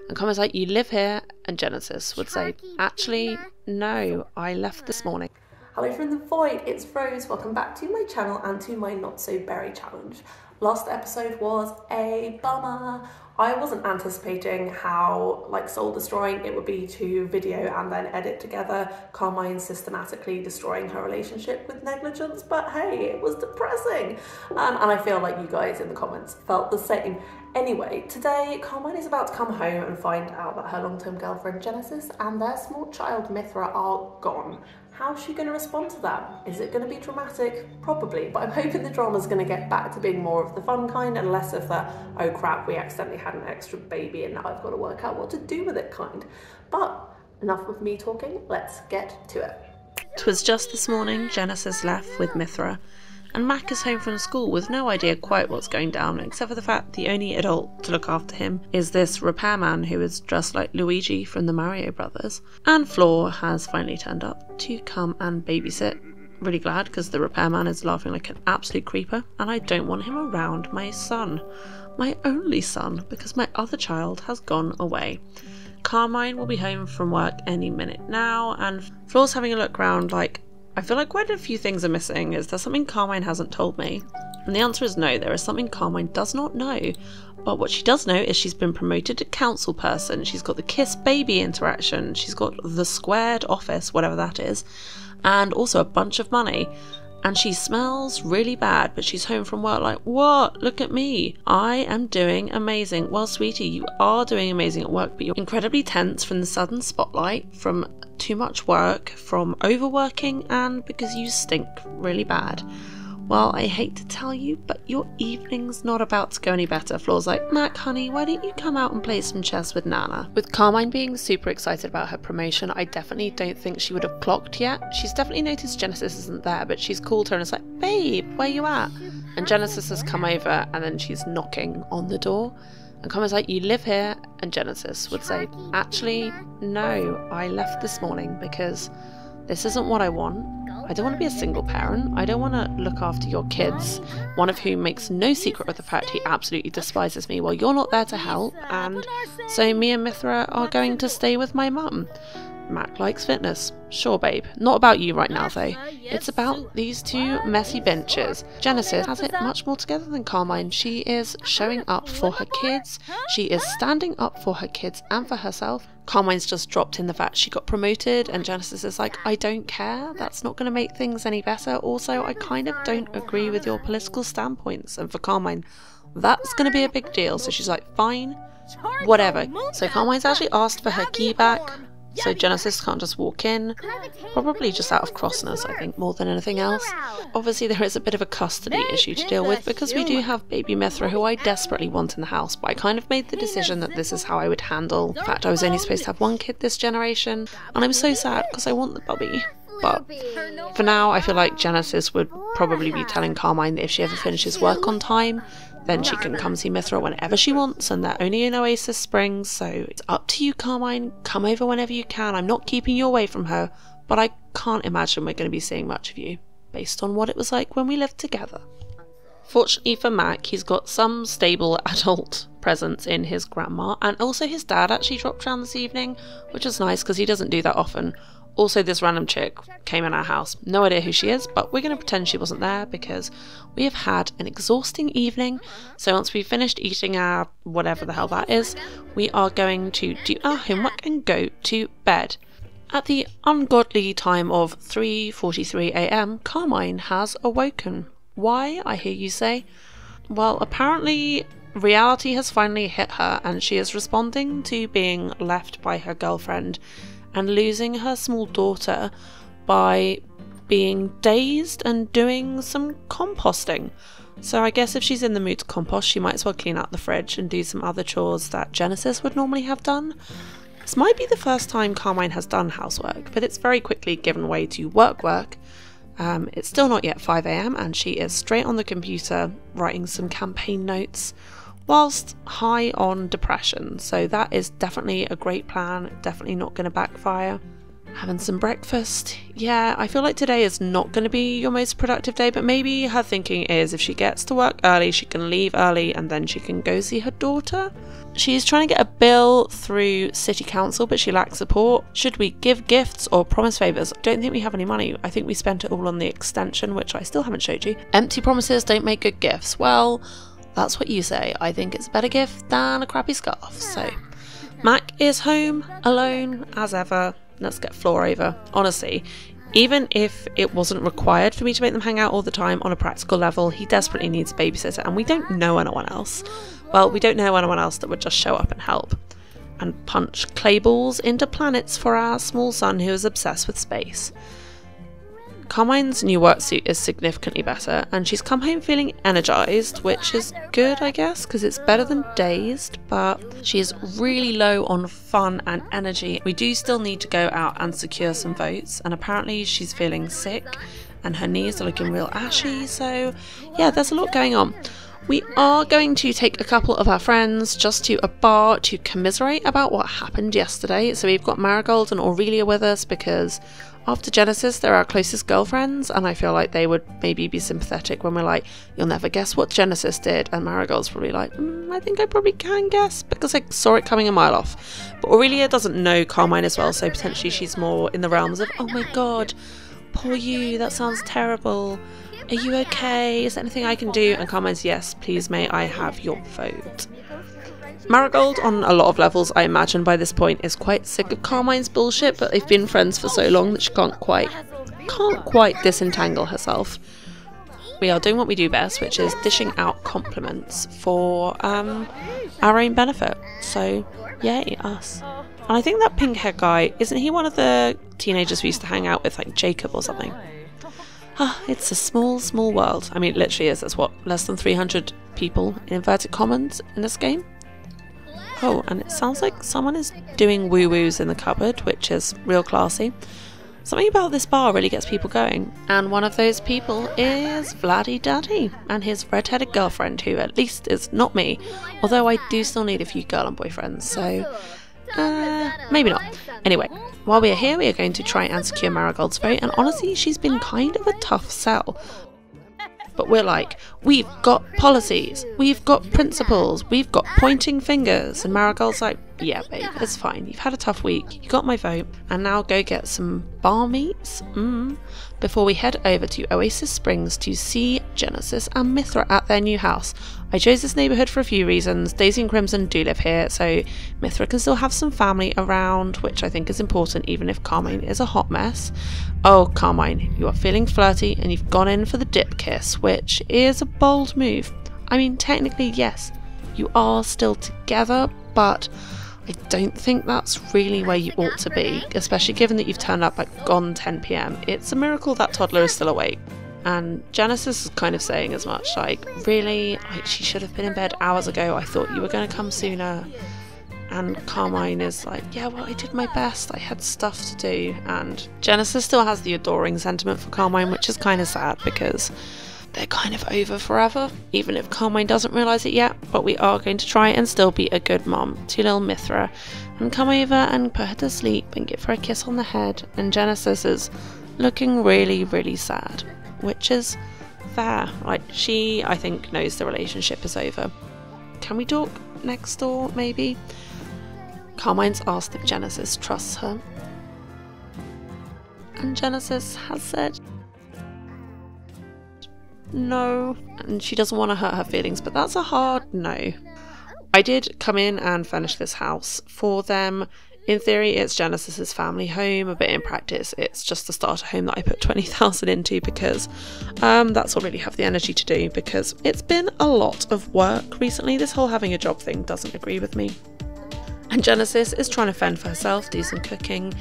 And Carmine's like, you live here, and Genesis would say, actually, no, I left this morning. Hello from the void, it's Rose. Welcome back to my channel and to my not so berry challenge. Last episode was a bummer. I wasn't anticipating how soul destroying it would be to video and then edit together Carmine systematically destroying her relationship with negligence, but hey, it was depressing. And I feel like you guys in the comments felt the same. Anyway, today Carmine is about to come home and find out that her long-term girlfriend Genesis and their small child Mithra are gone. How's she going to respond to that? Is it going to be dramatic? Probably, but I'm hoping the drama's going to get back to being more of the fun kind and less of the, oh crap, we accidentally had an extra baby and now I've got to work out what to do with it kind. But enough of me talking, let's get to it. 'Twas just this morning Genesis left with Mithra, and Mac is home from school with no idea quite what's going down, except for the fact the only adult to look after him is this repairman who is dressed like Luigi from the Mario Brothers. And Floor has finally turned up to come and babysit. Really glad, because the repairman is laughing like an absolute creeper, and I don't want him around my son. My only son, because my other child has gone away. Carmine will be home from work any minute now, and Floor's having a look around I feel like quite a few things are missing. Is there something Carmine hasn't told me? And the answer is no, there is something Carmine does not know. But what she does know is she's been promoted to council person, she's got the kiss baby interaction, she's got the squared office, whatever that is, and also a bunch of money. And she smells really bad, but she's home from work like, what? Look at me. I am doing amazing. Well, sweetie, you are doing amazing at work, but you're incredibly tense from the sudden spotlight, from too much work, from overworking, and because you stink really bad. Well, I hate to tell you, but your evening's not about to go any better. Floor's like, Mac, honey, why don't you come out and play some chess with Nana? With Carmine being super excited about her promotion, I definitely don't think she would have clocked yet. She's definitely noticed Genesis isn't there, but she's called her and it's like, babe, where you at? And Genesis has come over and then she's knocking on the door. And Carmine's like, you live here? And Genesis would say, actually, no, I left this morning because this isn't what I want. I don't want to be a single parent. I don't want to look after your kids, one of whom makes no secret of the fact he absolutely despises me. Well, you're not there to help, and so me and Mithra are going to stay with my mum. Mac likes fitness. Sure, babe. Not about you right now, though. It's about these two messy benches. Genesis has it much more together than Carmine. She is showing up for her kids. She is standing up for her kids and for herself. Carmine's just dropped in the fact she got promoted, and Genesis is like, I don't care. That's not going to make things any better. Also, I kind of don't agree with your political standpoints. And for Carmine, that's going to be a big deal. So she's like, fine, whatever. So Carmine's actually asked for her key back. So Genesis can't just walk in, probably just out of crossness, I think, more than anything else. Obviously there is a bit of a custody issue to deal with because we do have baby Mithra, who I desperately want in the house, but I kind of made the decision that this is how I would handle the fact I was only supposed to have one kid this generation, and I'm so sad because I want the bubby. But for now, I feel like Genesis would probably be telling Carmine that if she ever finishes work on time, then she can come see Mithra whenever she wants, and they're only in Oasis Springs, so it's up to you, Carmine. Come over whenever you can. I'm not keeping you away from her, but I can't imagine we're going to be seeing much of you, based on what it was like when we lived together. Fortunately for Mac, he's got some stable adult presence in his grandma, and also his dad actually dropped around this evening, which is nice because he doesn't do that often. Also, this random chick came in our house. No idea who she is, but we're going to pretend she wasn't there because we have had an exhausting evening. So once we've finished eating our whatever the hell that is, we are going to do our homework and go to bed. At the ungodly time of 3:43 AM, Carmine has awoken. Why, I hear you say? Well, apparently reality has finally hit her and she is responding to being left by her girlfriend and losing her small daughter by being dazed and doing some composting. So I guess if she's in the mood to compost, she might as well clean out the fridge and do some other chores that Genesis would normally have done. This might be the first time Carmine has done housework, but it's very quickly given way to work. It's still not yet 5 AM and she is straight on the computer writing some campaign notes whilst high on depression. So that is definitely a great plan, definitely not going to backfire. having some breakfast. Yeah, I feel like today is not going to be your most productive day, but maybe her thinking is if she gets to work early, she can leave early and then she can go see her daughter. She's trying to get a bill through city council, but she lacks support. Should we give gifts or promise favours? I don't think we have any money. I think we spent it all on the extension, which I still haven't showed you. Empty promises don't make good gifts. Well, that's what you say. I think it's a better gift than a crappy scarf. So Mac is home, alone, as ever. Let's get Floor over. Honestly, even if it wasn't required for me to make them hang out all the time, on a practical level, he desperately needs a babysitter, and we don't know anyone else. Well, we don't know anyone else that would just show up and help. And punch clay balls into planets for our small son who is obsessed with space. Carmine's new work suit is significantly better, and she's come home feeling energised, which is good, I guess, because it's better than dazed, but she's really low on fun and energy. We do still need to go out and secure some votes, and apparently she's feeling sick, and her knees are looking real ashy, so yeah, there's a lot going on. We are going to take a couple of our friends just to a bar to commiserate about what happened yesterday. So we've got Marigold and Aurelia with us because after Genesis they're our closest girlfriends, and I feel like they would maybe be sympathetic when we're like, you'll never guess what Genesis did, and Marigold's probably like, I think I probably can guess because I saw it coming a mile off. But Aurelia doesn't know Carmine as well, so potentially she's more in the realms of, oh my god, poor you, that sounds terrible. Are you okay? Is there anything I can do? And Carmine's, yes, please may I have your vote. Marigold, on a lot of levels, I imagine by this point, is quite sick of Carmine's bullshit, but they've been friends for so long that she can't quite disentangle herself. We are doing what we do best, which is dishing out compliments for our own benefit. So, yay, us. And I think that pink hair guy, isn't he one of the teenagers we used to hang out with, like Jacob or something? Ah, it's a small, small world. I mean, it literally is. There's what, less than 300 people in inverted commas in this game? Oh, and it sounds like someone is doing woo-woos in the cupboard, which is real classy. Something about this bar really gets people going. And one of those people is Vladdy Daddy and his red-headed girlfriend, who at least is not me. Although I do still need a few girl and boyfriends, so maybe not. Anyway, while we are here, we are going to try and secure Marigold's vote, and honestly, she's been kind of a tough sell. But we're like, we've got policies, we've got principles, we've got pointing fingers, and Marigold's like, yeah babe, it's fine, you've had a tough week, you got my vote, and now go get some bar meats, before we head over to Oasis Springs to see Genesis and Mithra at their new house. I chose this neighbourhood for a few reasons. Daisy and Crimson do live here, so Mithra can still have some family around, which I think is important even if Carmine is a hot mess. Oh, Carmine, you are feeling flirty and you've gone in for the dip kiss, which is a bold move. I mean, technically, yes, you are still together, but I don't think that's really where you ought to be, especially given that you've turned up at gone 10 PM. It's a miracle that toddler is still awake. And Genesis is kind of saying as much, like, really? Like, she should have been in bed hours ago. I thought you were going to come sooner. And Carmine is like, yeah, well, I did my best. I had stuff to do. And Genesis still has the adoring sentiment for Carmine, which is kind of sad because they're kind of over forever, even if Carmine doesn't realise it yet. But we are going to try and still be a good mom to little Mithra and come over and put her to sleep and give her a kiss on the head. And Genesis is looking really, really sad, which is fair. Like, she, I think, knows the relationship is over. Can we talk next door, maybe? Carmine's asked if Genesis trusts her. And Genesis has said no, and she doesn't want to hurt her feelings, but that's a hard no. I did come in and furnish this house for them. In theory, it's Genesis's family home, but in practice, it's just the starter home that I put 20,000 into because that's all I really have the energy to do, because it's been a lot of work recently. This whole having a job thing doesn't agree with me. And Genesis is trying to fend for herself, do some cooking,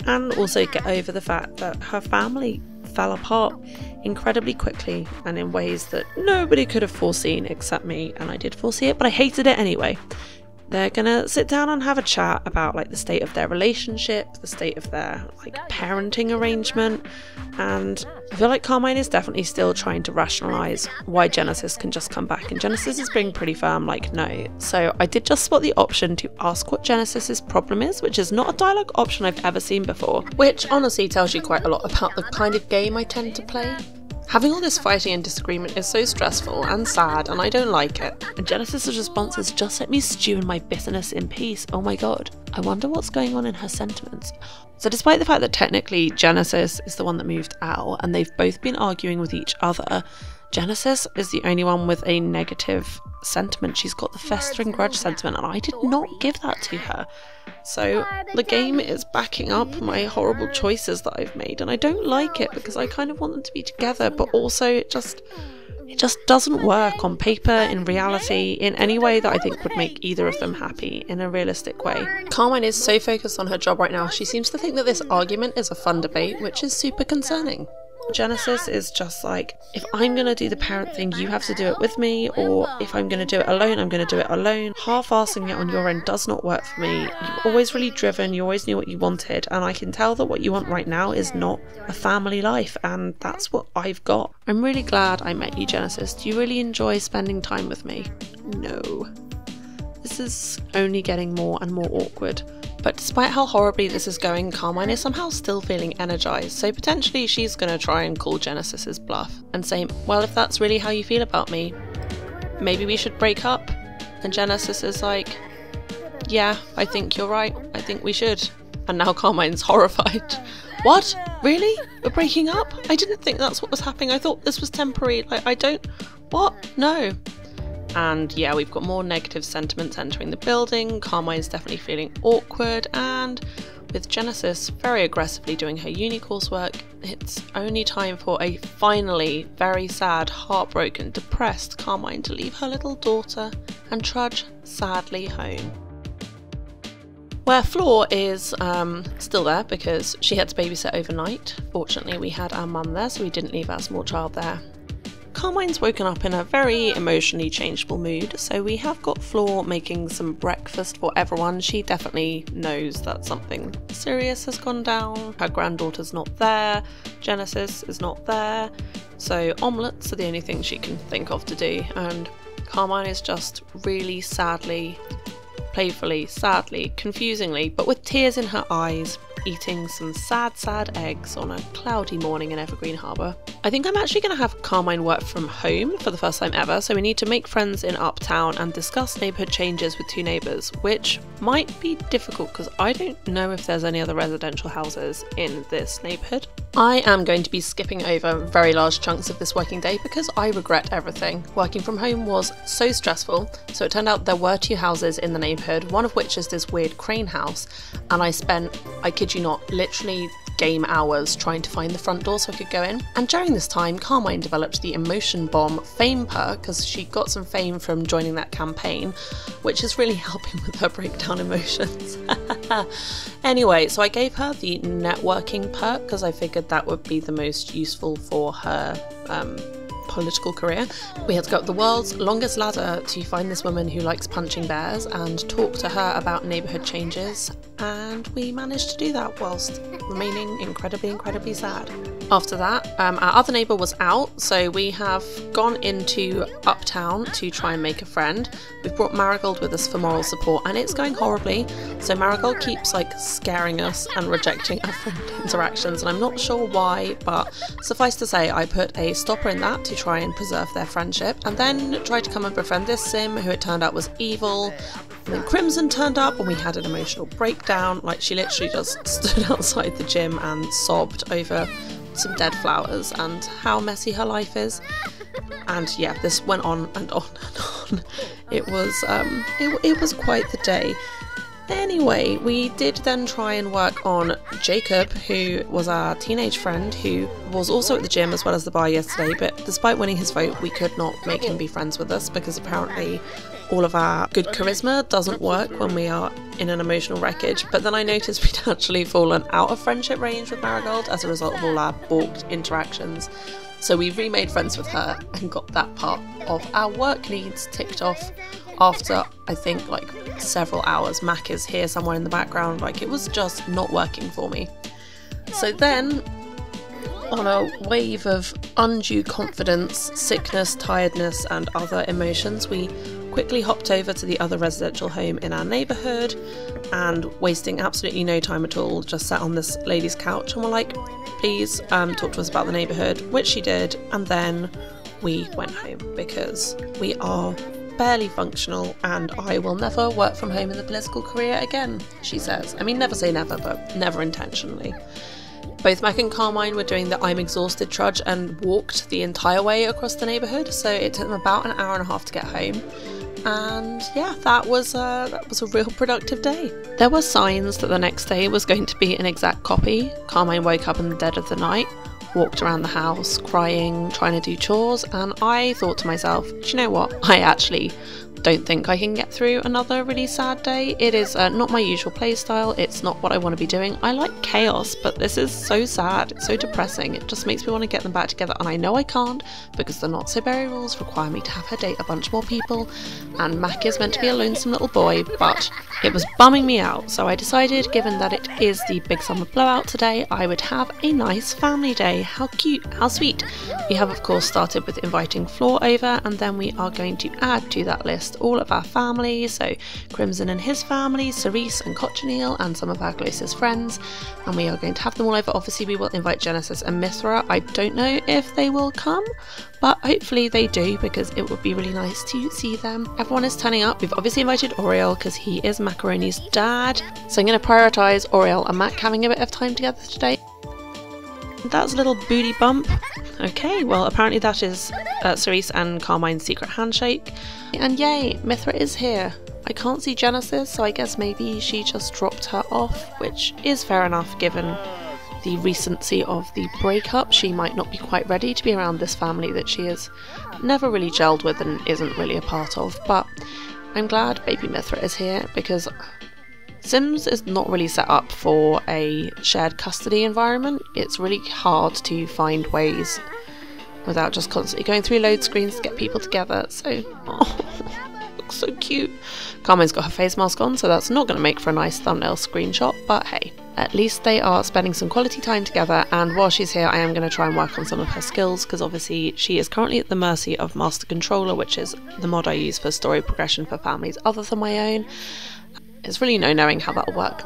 and also get over the fact that her family fell apart incredibly quickly and in ways that nobody could have foreseen except me, and I did foresee it, but I hated it anyway. They're gonna sit down and have a chat about like the state of their relationship, the state of their like parenting arrangement, and I feel like Carmine is definitely still trying to rationalise why Genesis can just come back, and Genesis is being pretty firm like no. So I did just spot the option to ask what Genesis's problem is, which is not a dialogue option I've ever seen before, which honestly tells you quite a lot about the kind of game I tend to play. Having all this fighting and disagreement is so stressful and sad, and I don't like it. And Genesis's response is, just let me stew in my bitterness in peace. Oh my god, I wonder what's going on in her sentiments. So despite the fact that technically Genesis is the one that moved out and they've both been arguing with each other, Genesis is the only one with a negative sentiment. She's got the festering grudge sentiment, and I did not give that to her. So the game is backing up my horrible choices that I've made, and I don't like it because I kind of want them to be together, but also it just doesn't work on paper, in reality, in any way that I think would make either of them happy in a realistic way. Carmine is so focused on her job right now, she seems to think that this argument is a fun debate, which is super concerning. Genesis is just like, if I'm going to do the parent thing, you have to do it with me, or if I'm going to do it alone, I'm going to do it alone. Half-assing it on your end does not work for me. You're always really driven, you always knew what you wanted, and I can tell that what you want right now is not a family life, and that's what I've got. I'm really glad I met you, Genesis. Do you really enjoy spending time with me? No. This is only getting more and more awkward. But despite how horribly this is going, Carmine is somehow still feeling energised, so potentially she's going to try and call Genesis's bluff and say, well, if that's really how you feel about me, maybe we should break up. And Genesis is like, yeah, I think you're right, I think we should. And now Carmine's horrified. What? Really? We're breaking up? I didn't think that's what was happening, I thought this was temporary, like I don't... What? No. And yeah, we've got more negative sentiments entering the building. Carmine's definitely feeling awkward, and with Genesis very aggressively doing her uni coursework, it's only time for a finally very sad, heartbroken, depressed Carmine to leave her little daughter and trudge sadly home. Where Flor is still there because she had to babysit overnight. Fortunately, we had our mum there, so we didn't leave our small child there. Carmine's woken up in a very emotionally changeable mood, so we have got Flor making some breakfast for everyone. She definitely knows that something serious has gone down. Her granddaughter's not there, Genesis is not there, so omelettes are the only thing she can think of to do, and Carmine is just really sadly, playfully, sadly, confusingly, but with tears in her eyes, eating some sad eggs on a cloudy morning in Evergreen Harbour. I think I'm actually going to have Carmine work from home for the first time ever, so we need to make friends in Uptown and discuss neighbourhood changes with two neighbours, which might be difficult because I don't know if there's any other residential houses in this neighbourhood. I am going to be skipping over very large chunks of this working day because I regret everything. Working from home was so stressful, so it turned out there were two houses in the neighbourhood, one of which is this weird crane house, and I spent, I kid you not, literally game hours trying to find the front door so I could go in. And during this time, Carmine developed the emotion bomb fame perk because she got some fame from joining that campaign, which is really helping with her breakdown emotions. Anyway, so I gave her the networking perk because I figured that would be the most useful for her political career. We had to go up the world's longest ladder to find this woman who likes punching bears and talk to her about neighbourhood changes, and we managed to do that whilst remaining incredibly sad. After that, our other neighbour was out, so we have gone into Uptown to try and make a friend. We've brought Marigold with us for moral support, and it's going horribly, so Marigold keeps like scaring us and rejecting our friend interactions, and I'm not sure why, but suffice to say I put a stopper in that to try and preserve their friendship, and then tried to come and befriend this sim who it turned out was evil. And then Crimson turned up and we had an emotional breakdown. Like, she literally just stood outside the gym and sobbed over some dead flowers and how messy her life is. And yeah, this went on and on and on. It was quite the day. Anyway, we did then try and work on Jacob, who was our teenage friend who was also at the gym as well as the bar yesterday, but despite winning his vote, we could not make him be friends with us because apparently all of our good charisma doesn't work when we are in an emotional wreckage. But then I noticed we'd actually fallen out of friendship range with Marigold as a result of all our balked interactions. So we remade friends with her and got that part of our work needs ticked off after I think like several hours, Mac is here somewhere in the background. Like, it was just not working for me. So then, on a wave of undue confidence, sickness, tiredness and other emotions, we quickly hopped over to the other residential home in our neighbourhood, and wasting absolutely no time at all, just sat on this lady's couch and were like, please talk to us about the neighbourhood, which she did, and then we went home because we are barely functional and I will never work from home in the political career again, she says. I mean, never say never, but never intentionally. Both Mac and Carmine were doing the I'm exhausted trudge and walked the entire way across the neighbourhood, so it took them about an hour and a half to get home. And yeah, that was a real productive day. There were signs that the next day was going to be an exact copy. Carmine woke up in the dead of the night, walked around the house crying, trying to do chores, and I thought to myself, do you know what, I actually don't think I can get through another really sad day. It is not my usual play style, it's not what I want to be doing. I like chaos, but this is so sad, it's so depressing, it just makes me want to get them back together, and I know I can't because the Not So Berry rules require me to have her date a bunch more people, and Mac is meant to be a lonesome little boy, but it was bumming me out, so I decided, given that it is the big summer blowout today, I would have a nice family day. How cute, how sweet. We have of course started with inviting Floor over, and then we are going to add to that list all of our family, so Crimson and his family, Cerise and Cochineal, and some of our closest friends, and we are going to have them all over. Obviously we will invite Genesis and Mithra. I don't know if they will come, but hopefully they do because it would be really nice to see them. Everyone is turning up. We've obviously invited Oriel because he is Macaroni's dad, so I'm going to prioritise Oriel and Mac having a bit of time together today. That's a little booty bump. Okay, well apparently that is Cerise and Carmine's secret handshake. And yay, Mithra is here. I can't see Genesis, so I guess maybe she just dropped her off, which is fair enough given the recency of the breakup. She might not be quite ready to be around this family that she has never really gelled with and isn't really a part of, but I'm glad baby Mithra is here because Sims is not really set up for a shared custody environment. It's really hard to find ways without just constantly going through load screens to get people together, so looks so cute. Carmine's got her face mask on, so that's not going to make for a nice thumbnail screenshot, but hey, at least they are spending some quality time together, and while she's here I am going to try and work on some of her skills because obviously she is currently at the mercy of Master Controller, which is the mod I use for story progression for families other than my own. There's really no knowing how that'll work.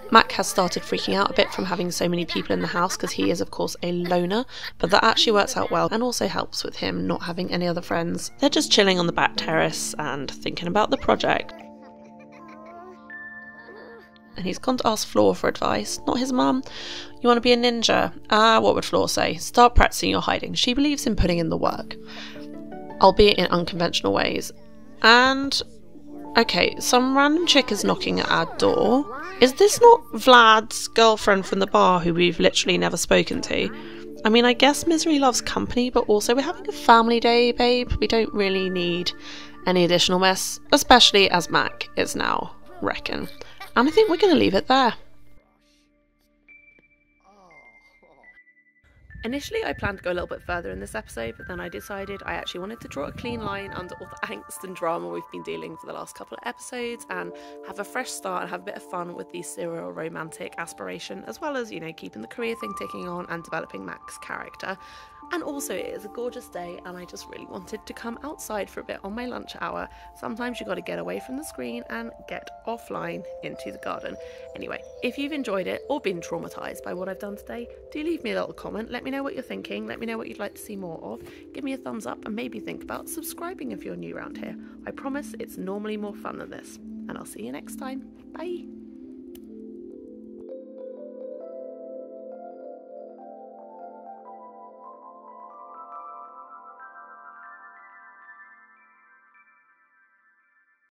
Mac has started freaking out a bit from having so many people in the house because he is of course a loner, but that actually works out well and also helps with him not having any other friends. They're just chilling on the back terrace and thinking about the project. And he's gone to ask Floor for advice, not his mum. You want to be a ninja? What would Floor say? Start practicing your hiding. She believes in putting in the work, albeit in unconventional ways. And okay, some random chick is knocking at our door. Is this not Vlad's girlfriend from the bar who we've literally never spoken to? I mean, I guess misery loves company, but also we're having a family day, babe. We don't really need any additional mess, especially as Mac is now, reckon. And I think we're going to leave it there. Initially I planned to go a little bit further in this episode, but then I decided I actually wanted to draw a clean line under all the angst and drama we've been dealing for the last couple of episodes and have a fresh start and have a bit of fun with the serial romantic aspiration, as well as, you know, keeping the career thing ticking on and developing Mac's character. And also it is a gorgeous day and I just really wanted to come outside for a bit on my lunch hour. Sometimes you've got to get away from the screen and get offline into the garden. Anyway, if you've enjoyed it or been traumatised by what I've done today, do leave me a little comment. Let me know what you're thinking. Let me know what you'd like to see more of. Give me a thumbs up and maybe think about subscribing if you're new around here. I promise it's normally more fun than this. And I'll see you next time. Bye!